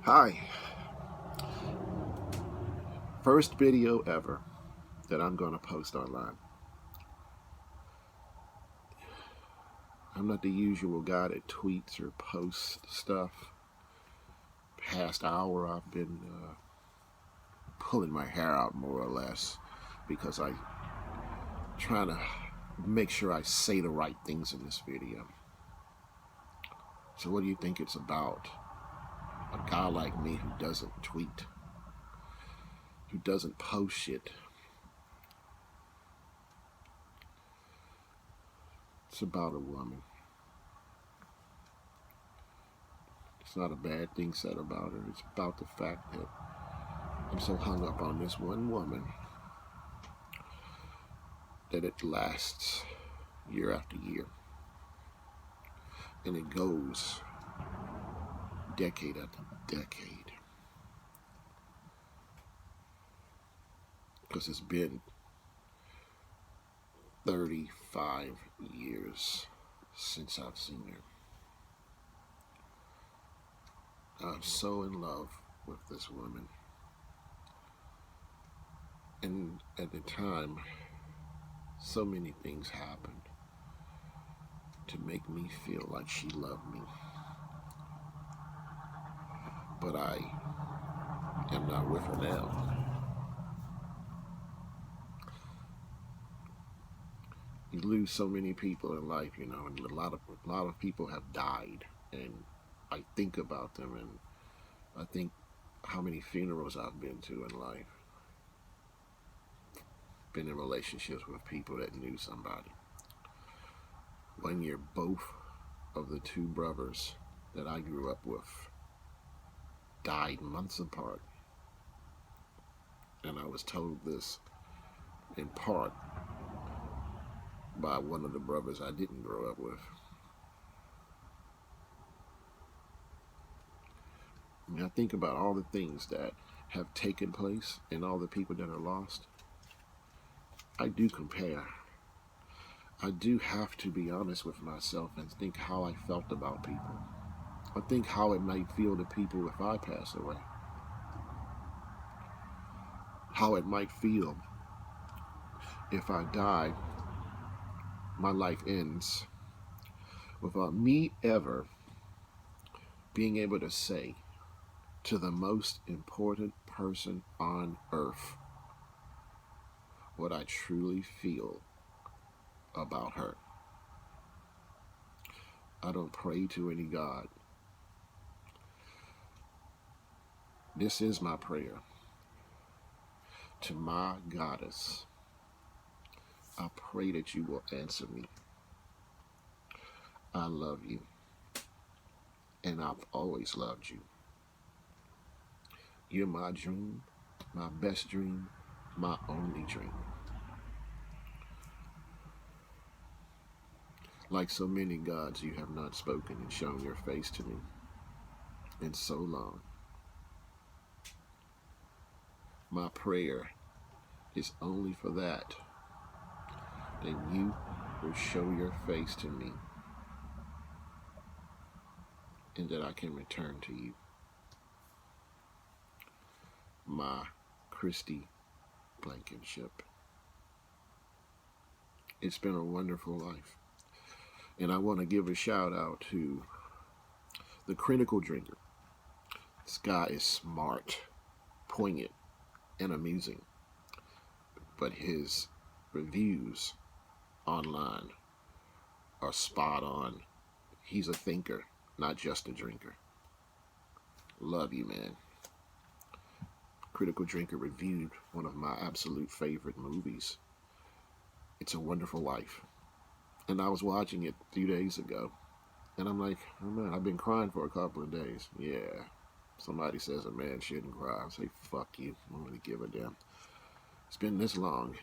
Hi, first video ever that I'm going to post online. I'm not the usual guy that tweets or posts stuff. Past hour I've been pulling my hair out more or less because I'm trying to make sure I say the right things in this video. So what do you think it's about? A guy like me who doesn't tweet, who doesn't post shit. It's about a woman. It's not a bad thing said about her. It's about the fact that I'm so hung up on this one woman that it lasts year after year. And it goes decade after decade. Because it's been 35 years since I've seen her. I'm so in love with this woman. And at the time, so many things happened to make me feel like she loved me. But I am not with her now. You lose so many people in life, and a lot of people have died, and I think about them, and I think how many funerals I've been to in life. Been in relationships with people that knew somebody. 1 year, both of the two brothers that I grew up with died months apart, and I was told this in part by one of the brothers I didn't grow up with. And I think about all the things that have taken place and all the people that are lost. I do compare. I do have to be honest with myself and think how I felt about people. I think how it might feel to people if I pass away. How it might feel if I die, my life ends without me ever being able to say to the most important person on earth what I truly feel about her. I don't pray to any God. This is my prayer to my goddess. I pray that you will answer me. I love you, and I've always loved you. You're my dream, my best dream, my only dream. Like so many gods, you have not spoken and shown your face to me in so long. My prayer is only for that you will show your face to me and that I can return to you. My Christy Blankenship. It's been a wonderful life. And I want to give a shout out to the Critical Drinker. This guy is smart, poignant, and amusing. But his reviews online are spot on. He's a thinker, not just a drinker. Love you, man. Critical Drinker reviewed one of my absolute favorite movies, It's a Wonderful Life. And I was watching it a few days ago, and I'm like, oh man, I've been crying for a couple of days. Yeah. Somebody says a man shouldn't cry. I say, fuck you. I don't really give a damn. It's been this long.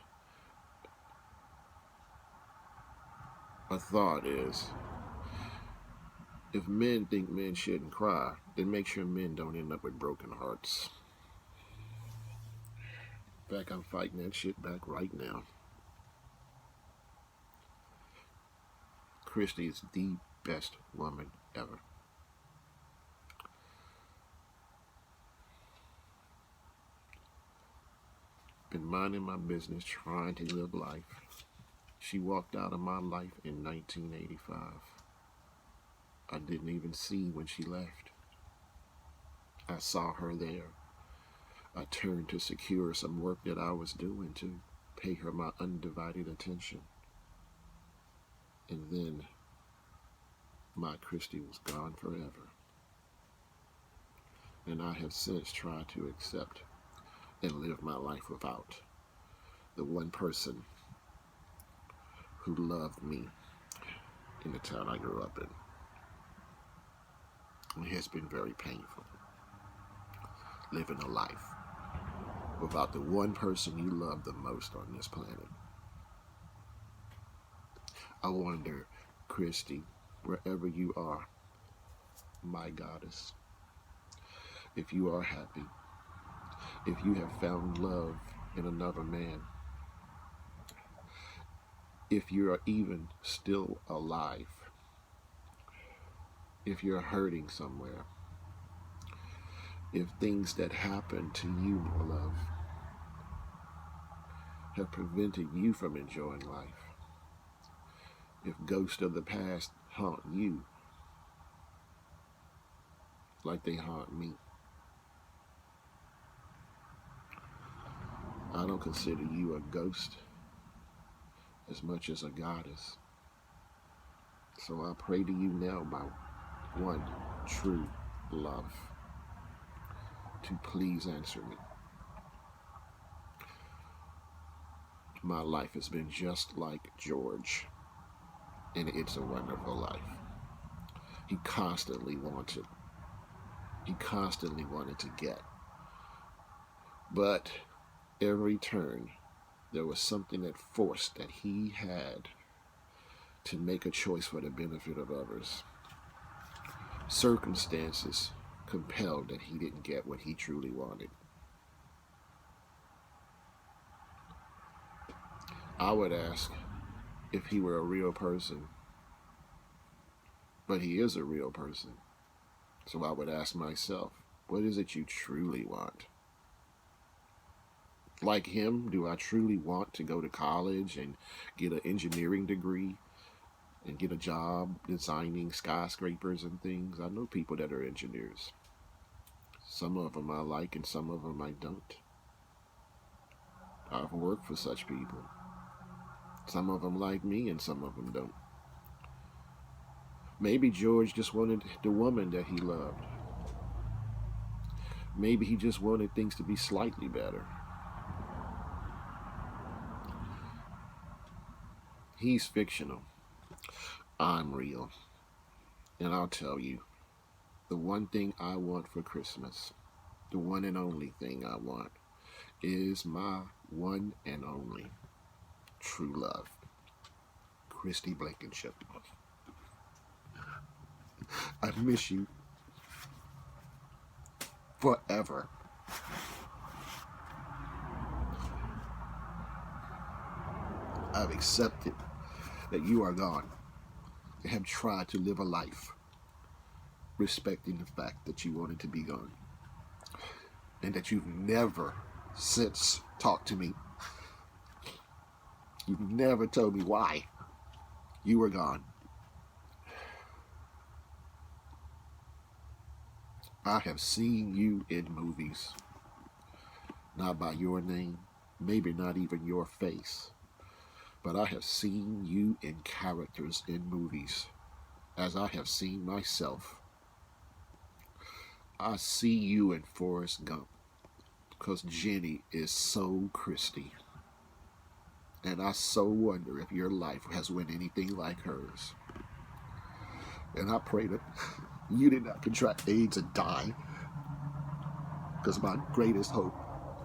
My thought is, if men think men shouldn't cry, then make sure men don't end up with broken hearts. In fact, I'm fighting that shit back right now. Christy is the best woman ever. been minding my business, trying to live life. She walked out of my life in 1985. I didn't even see when she left. I saw her there. I turned to secure some work that I was doing to pay her my undivided attention. And then my Christy was gone forever. And I have since tried to accept and live my life without the one person who loved me in the town I grew up in. It has been very painful living a life without the one person you love the most on this planet. I wonder, Christy, wherever you are, my goddess, if you are happy, if you have found love in another man, if you are even still alive, if you're hurting somewhere, if things that happen to you, my love, have prevented you from enjoying life, if ghosts of the past haunt you like they haunt me, I don't consider you a ghost as much as a goddess. So I pray to you now, my one true love, to please answer me. My life has been just like George, and It's a Wonderful Life. He constantly wanted to get. But every turn, there was something that forced that he had to make a choice for the benefit of others. Circumstances compelled that he didn't get what he truly wanted. I would ask if he were a real person, but he is a real person. So I would ask myself, what is it you truly want? Like him, do I truly want to go to college and get an engineering degree and get a job designing skyscrapers and things? I know people that are engineers. Some of them I like and some of them I don't. I've worked for such people. Some of them like me and some of them don't. Maybe George just wanted the woman that he loved. Maybe he just wanted things to be slightly better. He's fictional. I'm real. And I'll tell you, the one thing I want for Christmas, the one and only thing I want, is my one and only true love, Christy Blankenship. I miss you forever. I've accepted that you are gone and have tried to live a life respecting the fact that you wanted to be gone and that you've never since talked to me. You've never told me why you were gone. I have seen you in movies, not by your name, maybe not even your face, but I have seen you in characters in movies, as I have seen myself. I see you in Forrest Gump, because Jenny is so Christy. And I so wonder if your life has been anything like hers. And I pray that you did not contract AIDS and die, because my greatest hope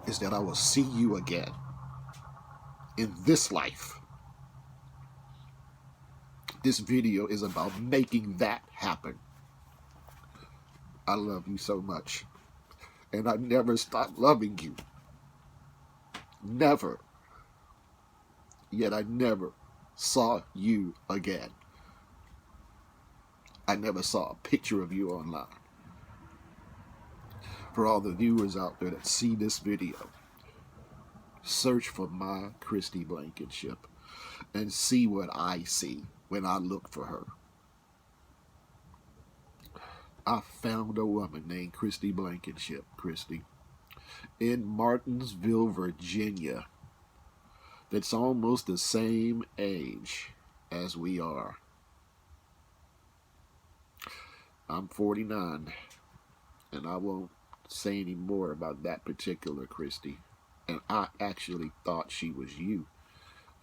is that I will see you again in this life. This video is about making that happen. I love you so much, and I never stopped loving you. Never. Yet I never saw you again. I never saw a picture of you online. For all the viewers out there that see this video, search for my Christy Blankenship and see what I see when I look for her. I found a woman named Christy Blankenship, Christy, in Martinsville, Virginia, that's almost the same age as we are. I'm 49, and I won't say any more about that particular Christy. And I actually thought she was you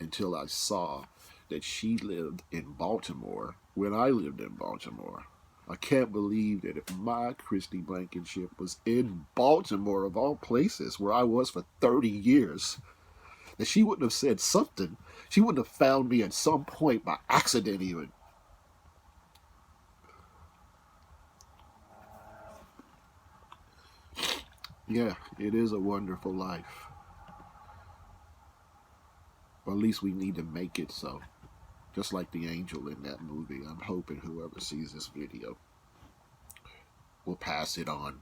until I saw that she lived in Baltimore when I lived in Baltimore. I can't believe that if my Christy Blankenship was in Baltimore, of all places, where I was for 30 years, that she wouldn't have said something. She wouldn't have found me at some point by accident even. Yeah, it is a wonderful life. Or at least we need to make it so. Just like the angel in that movie. I'm hoping whoever sees this video will pass it on.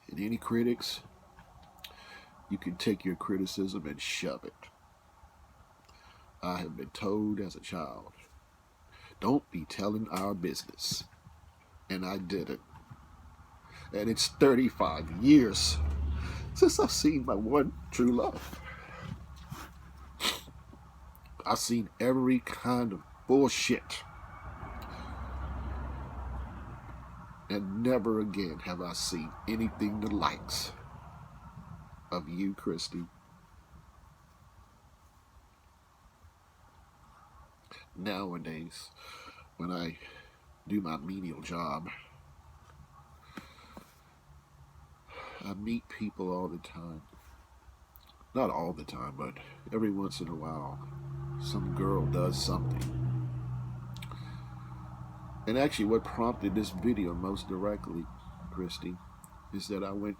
And any critics, you can take your criticism and shove it. I have been told as a child, don't be telling our business. And I did it. And it's 35 years since I've seen my one true love. I've seen every kind of bullshit. And never again have I seen anything the likes of you, Christy. Nowadays, when I do my menial job, I meet people all the time. Not all the time, but every once in a while, some girl does something. And actually what prompted this video most directly, Christy, is that I was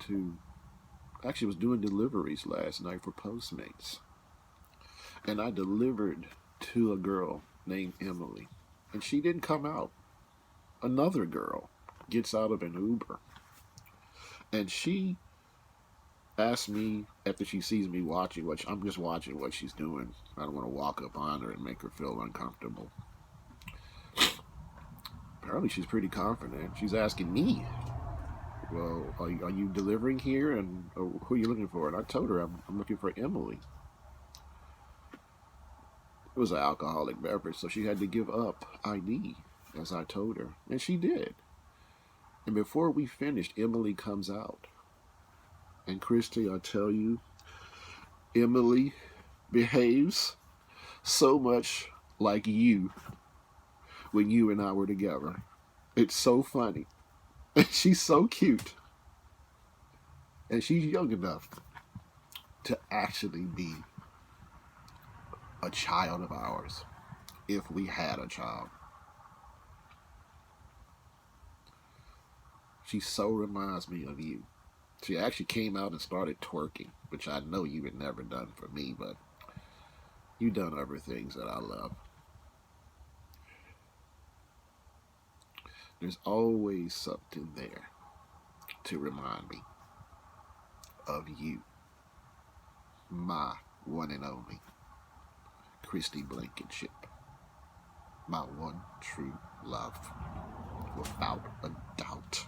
doing deliveries last night for Postmates. And I delivered to a girl named Emily. And she didn't come out. Another girl gets out of an Uber. And she asked me, after she sees me watching, I'm just watching what she's doing. I don't want to walk up on her and make her feel uncomfortable. Apparently she's pretty confident. She's asking me, well, are you delivering here? And who are you looking for? And I told her I'm looking for Emily. It was an alcoholic beverage, so she had to give up ID, as I told her. And she did. And before we finished, Emily comes out. And Christy, I tell you, Emily behaves so much like you when you and I were together. It's so funny. And she's so cute. And she's young enough to actually be a child of ours, if we had a child. She so reminds me of you. She actually came out and started twerking, which I know you had never done for me, but you've done other things that I love. There's always something there to remind me of you, my one and only Christy Blankenship, my one true love, without a doubt.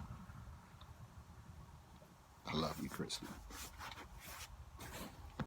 I love you, Christy.